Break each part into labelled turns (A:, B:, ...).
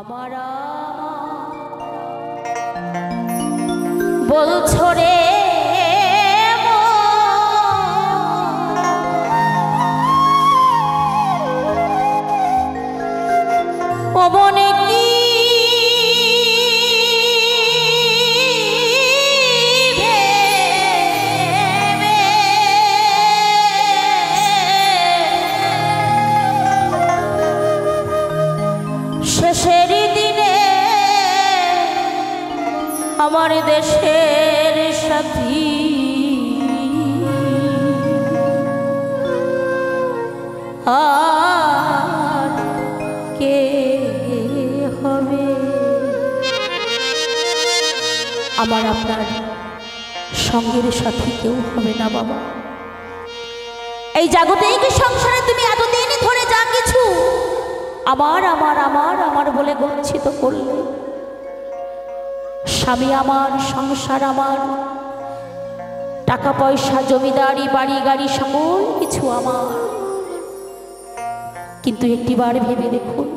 A: আমার বলছো রে ও মনে কি শেষের দিনে আমার দেশের সাথী আর কে হবে? আমার আপনার সঙ্গের সাথী কেউ হবে না বাবা। এই জাগতিক সংসারে তুমি এতদিন ধরে যা কিছু আমার আমার আমার আমার বলে গচ্ছিত করলে, স্বামী আমার, সংসার আমার, টাকা পয়সা, জমিদারি, বাড়ি গাড়ি সকল কিছু আমার। কিন্তু একটিবার ভেবে দেখুন,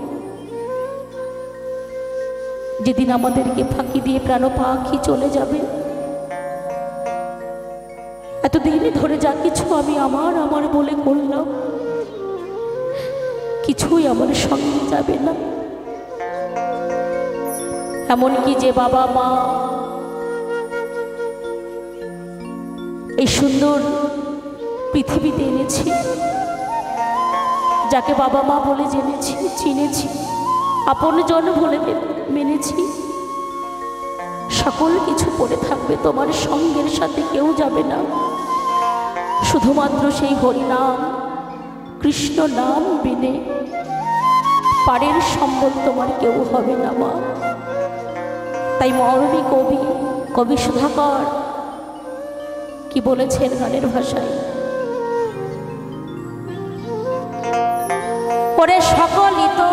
A: যেদিন আমাদেরকে ফাঁকি দিয়ে প্রাণ পাখি চলে যাবে, এতদিন ধরে যা কিছু আমি আমার আমার বলে করলাম কিছুই আমার সঙ্গে যাবে না। এমনকি যে বাবা মা এই সুন্দর পৃথিবীতে এনেছি, যাকে বাবা মা বলে জেনেছি, চিনেছি, আপনজন বলে মেনেছি, সকল কিছু পড়ে থাকবে, তোমার সঙ্গের সাথে কেউ যাবে না। শুধুমাত্র সেই হরিনাম কৃষ্ণ নাম বিনে পারের সম্বল তোমার কেউ হবে না মা। তাই মরমী কবি সুধাকর কি বলেছেন গানের ভাষায়, ওরে সকলই তো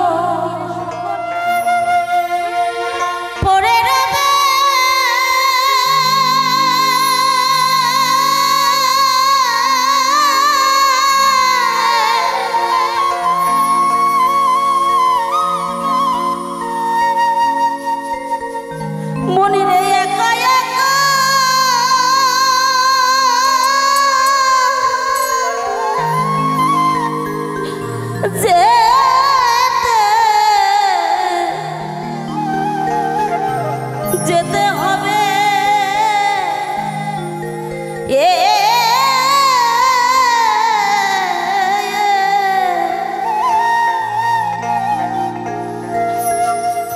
A: যেতে হবে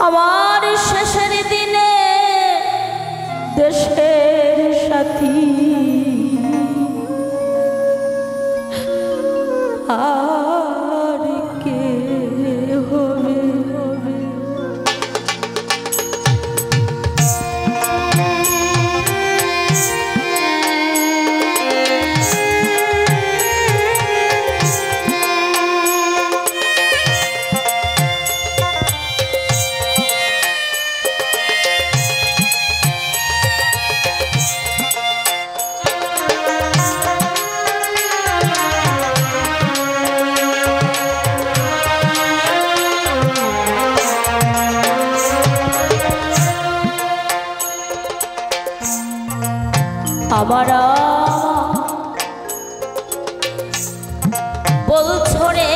A: আমার শেষের দিনে দেশের সাথী আর কে হবে? আমার বলছো রে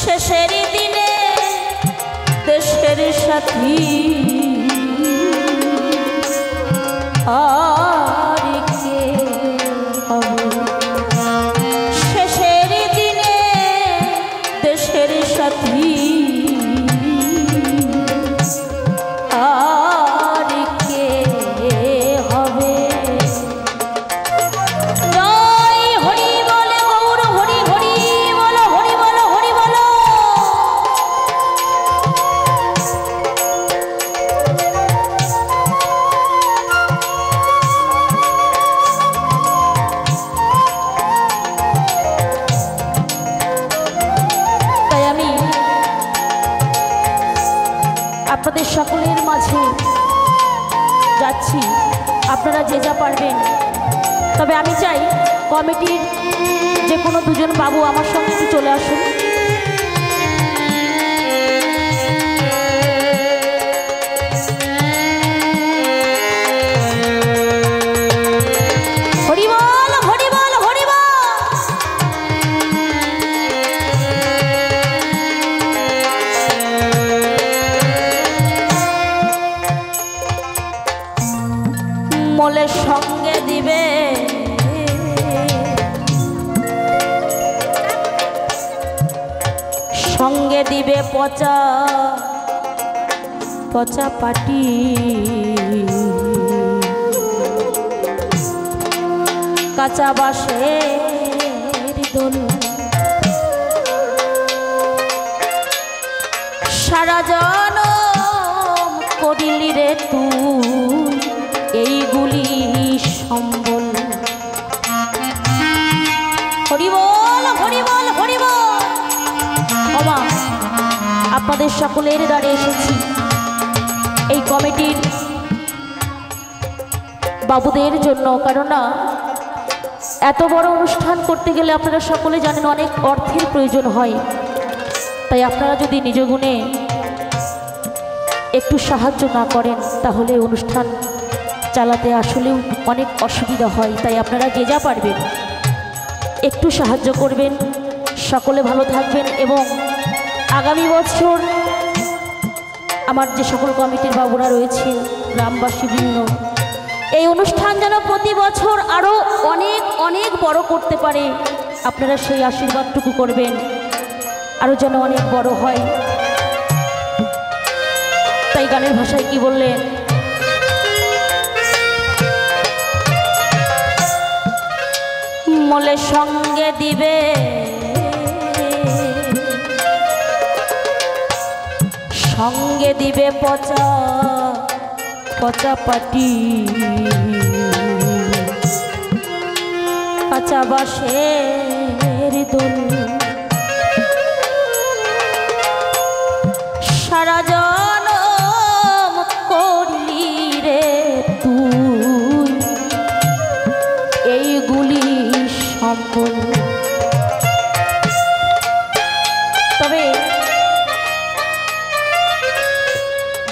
A: শেষের দিনে দেশের সাথী আর কে হবে? শেষের দিনে দেশের সাথী আর কে হবে? জয় হরি বলে গৌর হরি হরি বলো, হরি বলো, হরি বলো। আপনাদের সকলের মাঝে যাচ্ছি, আপনারা যে যা পারবেন। তবে আমি চাই কমিটির যে কোনো দুজন বাবু আমার সঙ্গে একটু চলে আসুন। মোলের সঙ্গে দিবে পচা পচা পাটি, কাঁচা বাঁশের দোল, সারা জনম করিলি রে তুই এইগুলি সম্বল। হরি বল হরি বল হরি বল। বাবা, আপনাদের সকলের দ্বারে এসেছি এই কমিটির বাবুদের জন্য, কারণ এত বড় অনুষ্ঠান করতে গেলে আপনারা সকলে জানেন অনেক অর্থের প্রয়োজন হয়। তাই আপনারা যদি নিজ গুণে একটু সাহায্য না করেন তাহলে অনুষ্ঠান চালাতে আসলেও অনেক অসুবিধা হয়। তাই আপনারা যে যা পারবেন একটু সাহায্য করবেন। সকলে ভালো থাকবেন এবং আগামী বছর আমার যে সকল কমিটির বাবুরা রয়েছে, গ্রামবাসীবৃন্দ, এই অনুষ্ঠান যেন প্রতি বছর আরও অনেক অনেক বড় করতে পারে। আপনারা সেই আশীর্বাদটুকু করবেন, আরও যেন অনেক বড় হয়। তাই গানের ভাষায় কি বললেন, মোলের সঙ্গে দিবে পচা পচা পাটি, কাঁচা বাঁশের দোল, সারা জনম করলি রে তুই এইগুলি সম্বল। তবে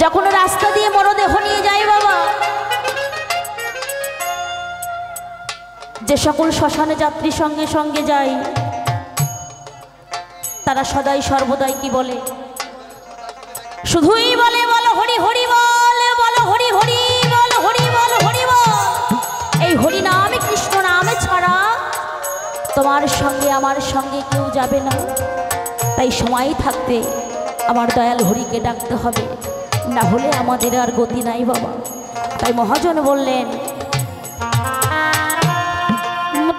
A: যখন রাস্তা দিয়ে মরদেহ নিয়ে যাই বাবা, যে সকল শ্মশানে যাত্রী সঙ্গে সঙ্গে যায় তারা সদাই সর্বদাই কি বলে, শুধুই বলে বলো হরি হরি বল, বলো হরি হরি বল, হরি বল হরি বল। এই হরি নামে কৃষ্ণ নামে ছাড়া তোমার সঙ্গে আমার সঙ্গে কেউ যাবে না। তাই সময় থাকতে আমার দয়াল হরিকে ডাকতে হবে, না হলে আমাদের আর গতি নাই বাবা। তাই মহাজন বললেন,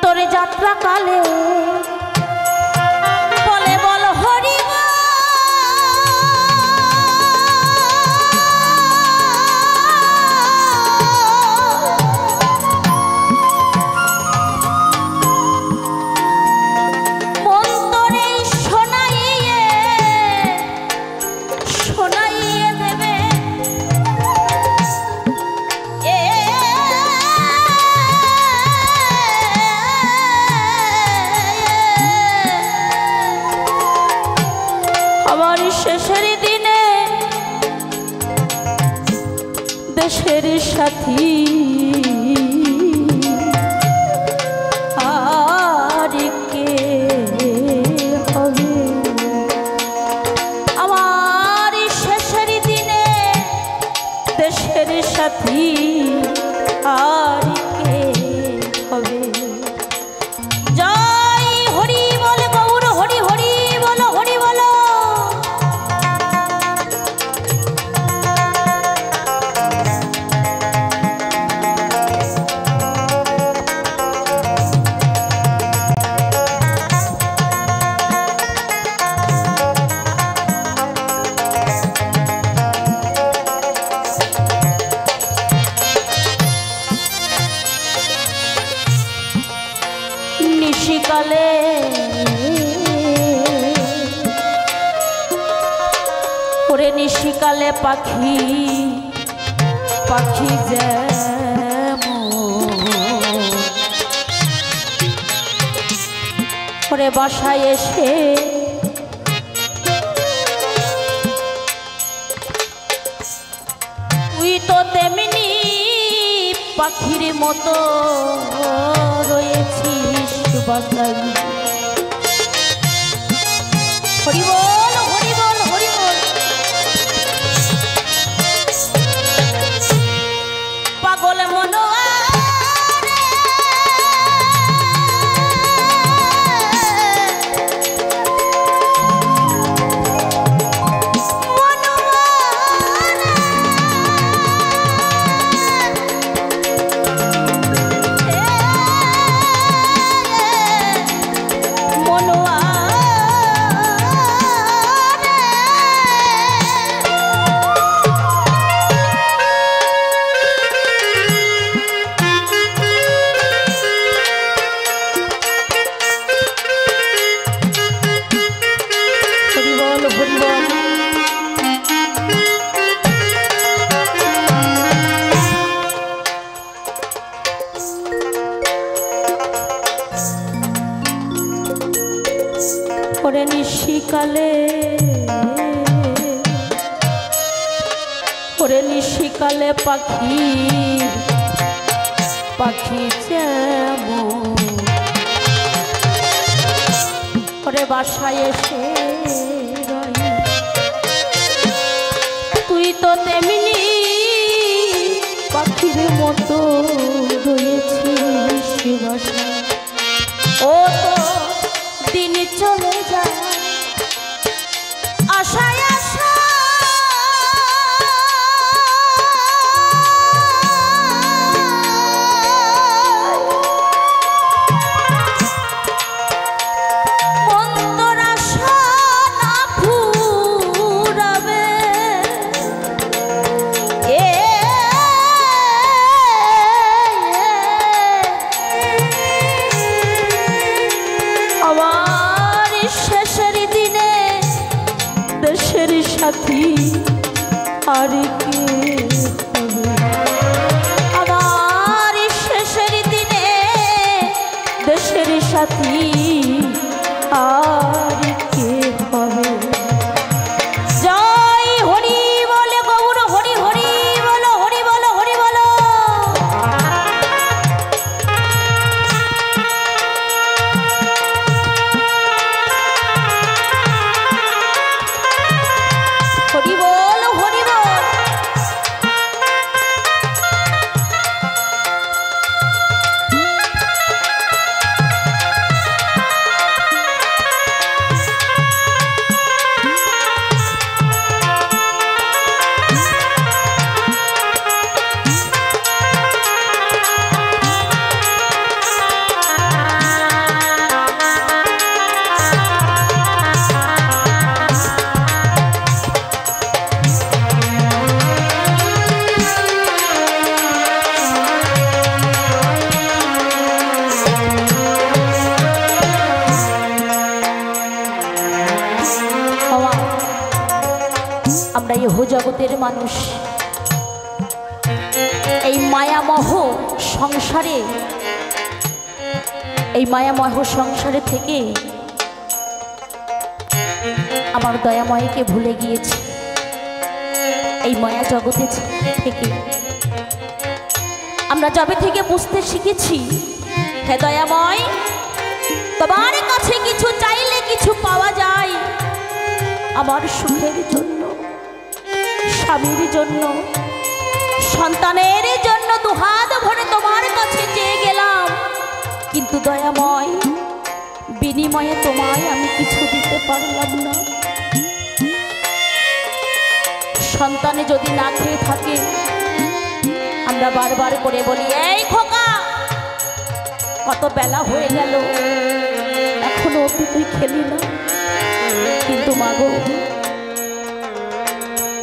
A: তোরে যাত্রা কালে বলে বল হরি শেষের দিনে দেশের সাথী আর কে হবে, আমার শেষের দিনে দেশের সাথী আর কে হবে। জয় হরি বল গৌর হরি হরি বল হরি বল। নিশিকালে ওরে নিশিকালে পাখি পাখি যেমন ওরে বাসায় এসে তুই তো তেমনি পাখির মতো রয়েছিস বাসায়। হরি বল হরি বল হরি বল। পাগল মনোয়া ওরে নিশিকালে ওরে নিশিকালে পাখি পাখি যেমন ওরে বাসায় এসে তুই তো তেমনি পাখির মতো রয়েছিস বাসায়। ও তো দিন চলে যায় আশায় আশা অন্তর আশা না ফুরাবে আমার শেষের দিনে দেশের সাথী আর কে হবে। আমার শেষের দিনে দেশের সাথী আর কে হবে। জয় হরি বলে গৌর হরি হরি বলো হরি বলো হরি বলো। হরি বল হরি বল। আমরা ইহ জগতের মানুষ, এই মায়ামহ সংসারে থেকে আমার দয়াময়কে ভুলে গিয়েছি। এই মায়া জগতে থেকে আমরা যবে থেকে বুঝতে শিখেছি, হে দয়াময়, তোমার কাছে কিছু চাইলে কিছু পাওয়া যায়। আমার সুখের জন্য, স্বামীর জন্য, সন্তানের জন্য দুহাত ভরে তোমার কাছে চেয়ে গেলাম, কিন্তু দয়াময় বিনিময়ে তোমায় আমি কিছু দিতে পারলাম না। সন্তানে যদি না খেয়ে থাকে, আমরা বারবার করে বলি, এই খোকা কত বেলা হয়ে গেল, এখনো অব্দি তুই খেলি না। কিন্তু মাগো,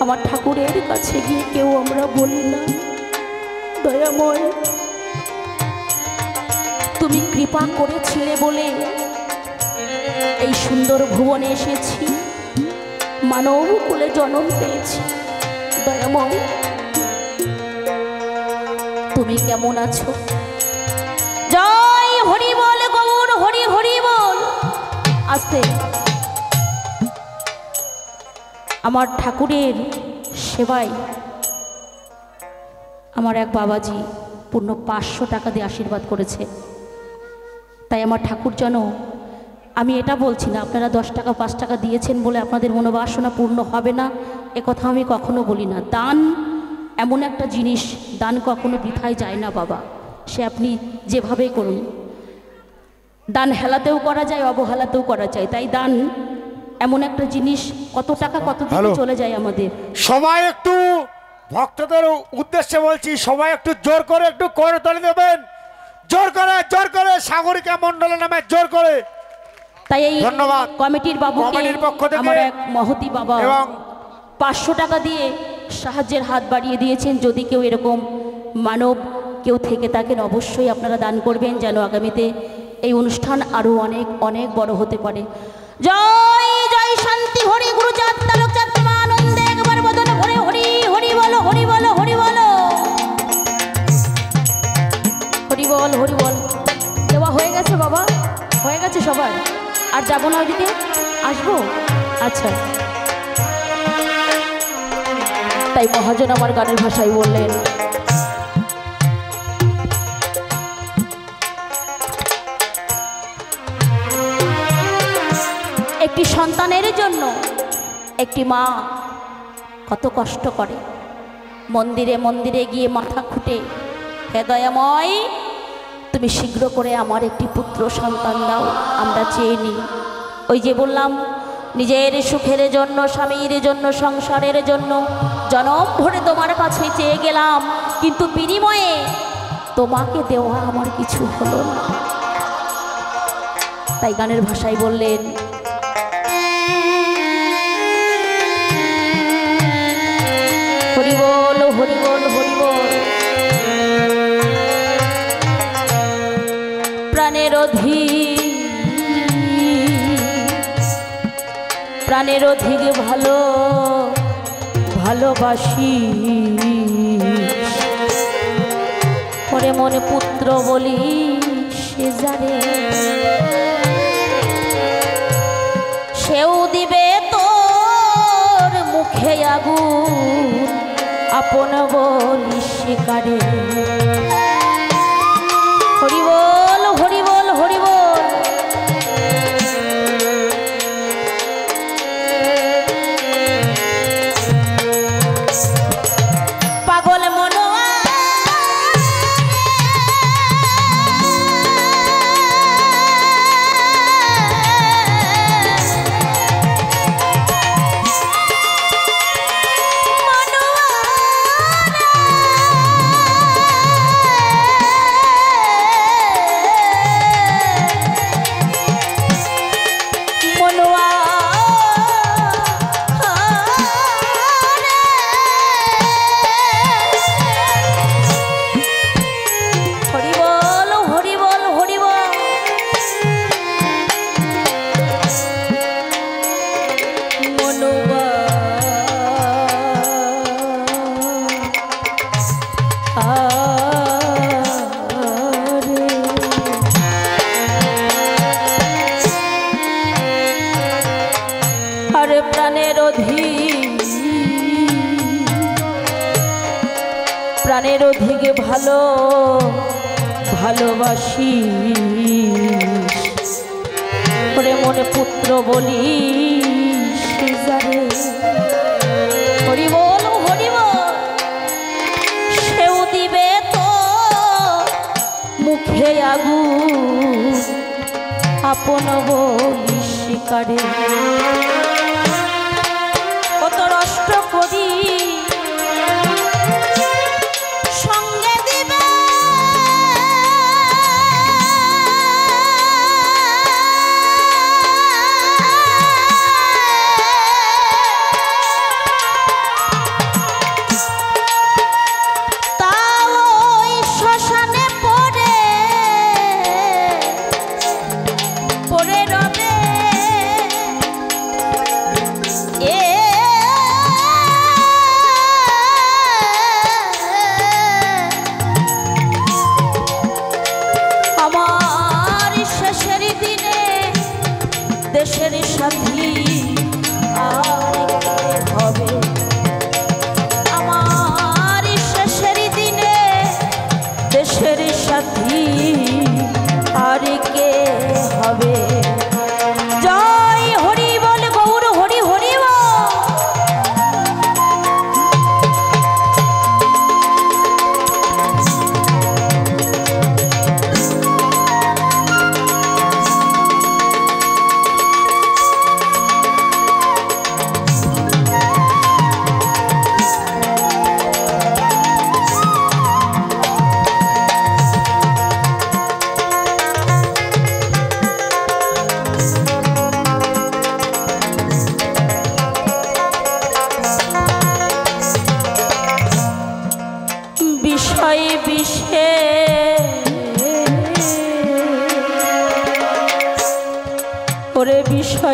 A: আমার ঠাকুরের কাছে গিয়ে কেউ আমরা বলি না, দয়াময় তুমি কৃপা করেছিলে বলে এই সুন্দর ভুবনে এসেছি। মানব কুলে জন্ম পেয়েছি। দয়াময়, তুমি কেমন আছো? জয় হরি বল, গৌর হরি হরি বল। আস্তে। আমার ঠাকুরের সেবায় আমার এক বাবাজি পূর্ণ 500 টাকা দিয়ে আশীর্বাদ করেছে। তাই আমার ঠাকুর যেন, আমি এটা বলছি না আপনারা 10 টাকা 5 টাকা দিয়েছেন বলে আপনাদের মনোবাসনা পূর্ণ হবে না, একথা আমি কখনো বলি না। দান এমন একটা জিনিস, দান কখনো বৃথায় যায় না বাবা, সে আপনি যেভাবেই করুন। দান হেলাতেও করা যায়, অবহেলাতেও করা যায়। তাই দান এমন একটা জিনিস, কত টাকা কত দিকে চলে যায় আমাদের।
B: সবাই একটু ভক্তদের উদ্দেশ্যে বলছি, সবাই একটু জোর করে একটু করতালি দেবেন, জোর করে সাগরিকা মণ্ডলের নামে জোর করে।
A: তাই এই
B: ধন্যবাদ
A: কমিটির বাবুকে, আমার এক মহতি বাবা
B: এবং
A: 500 টাকা দিয়ে সাহায্যের হাত বাড়িয়ে দিয়েছেন। যদি কেউ এরকম মানব কেউ থেকে থাকেন, অবশ্যই আপনারা দান করবেন, যেন আগামীতে এই অনুষ্ঠান আরো অনেক অনেক বড় হতে পারে। জয় জয় শান্তি হরি গুরু চাত্তালোক চাত্মানন্দে একবার বদন ভরে হরি হরি বলো, হরি বলো, হরি বলো, হরি বল, হরি বল। দেওয়া হয়ে গেছে বাবা, হয়ে গেছে সবার। আর যাবো না ওইদিকে, আসবো? আচ্ছা। তাই মহাজন আমার গানের ভাষায় বললেন, একটি সন্তানের জন্য একটি মা কত কষ্ট করে, মন্দিরে মন্দিরে গিয়ে মাথা খুঁটে, হে দয়াময় তুমি শীঘ্র করে আমার একটি পুত্র সন্তান দাও, আমরা চেয়ে নিই। ওই যে বললাম, নিজের সুখের জন্য, স্বামীর জন্য, সংসারের জন্য জনম ভরে তোমার কাছে চেয়ে গেলাম, কিন্তু বিনিময়ে তোমাকে দেওয়া আমার কিছু হলো না। তাই গানের ভাষায় বললেন, হরি বল, হরি বল, হরি বল। প্রাণের অধিক ভালো ভালোবাসি, পরে মনে পুত্র বলি সে জানে, সেও দিবে তোর মুখে আগুন, আপন বলি শিকারে। হরি বল, হরি বল, হরি বল। পাগল মনোয়া প্রাণের অধিক ভালো ভালোবাসি, করে মনে পুত্র বলি হরি বল, হরি বল। সেও দিবে তো মুখে আগুন, আপন বলি শিকারে। কত নষ্ট করি সঙ্গে দিবে, তাও ওই শ্মশানে পড়ে পড়ে রবে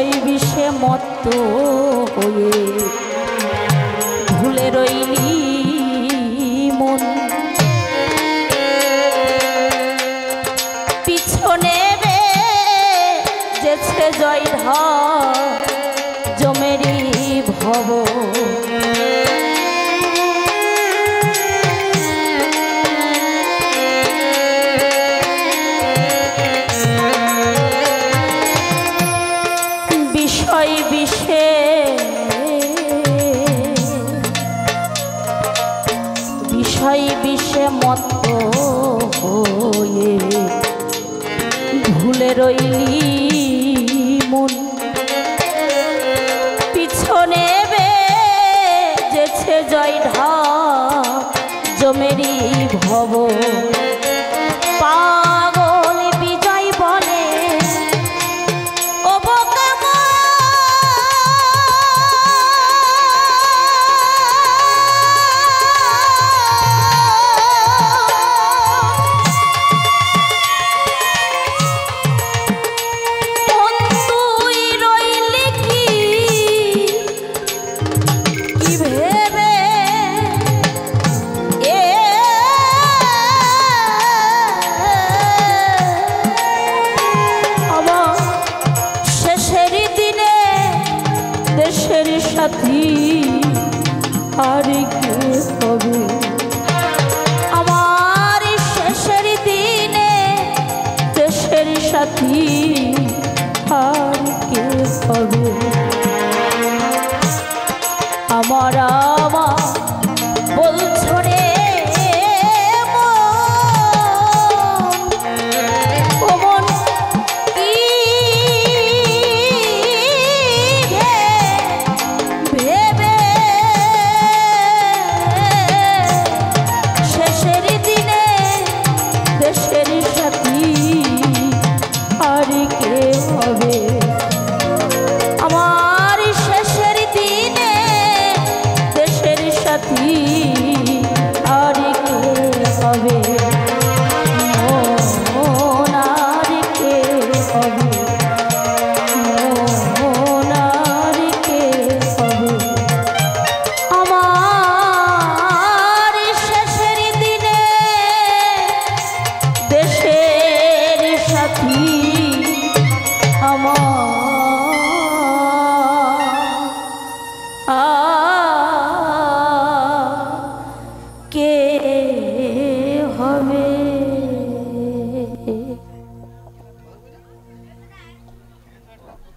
A: বিষয় বিষে মত্ত হয়ে ভুলে রইলি মন, পিছনে যেছে জয় ঢাক জমেরি ভব, বিষয় বিষে বিষয় বিষে মত্ত হয়ে ভুলে রইলি মন, পিছনে যেছে জয় ঢাক জমেরি ভব, পাগল বিজয় বলে ও বোকা সাথী আর কে হবে, আমার শেষের দিনে দেশের সাথী আর কে হবে, আমার আমার বলছো রে সাথী।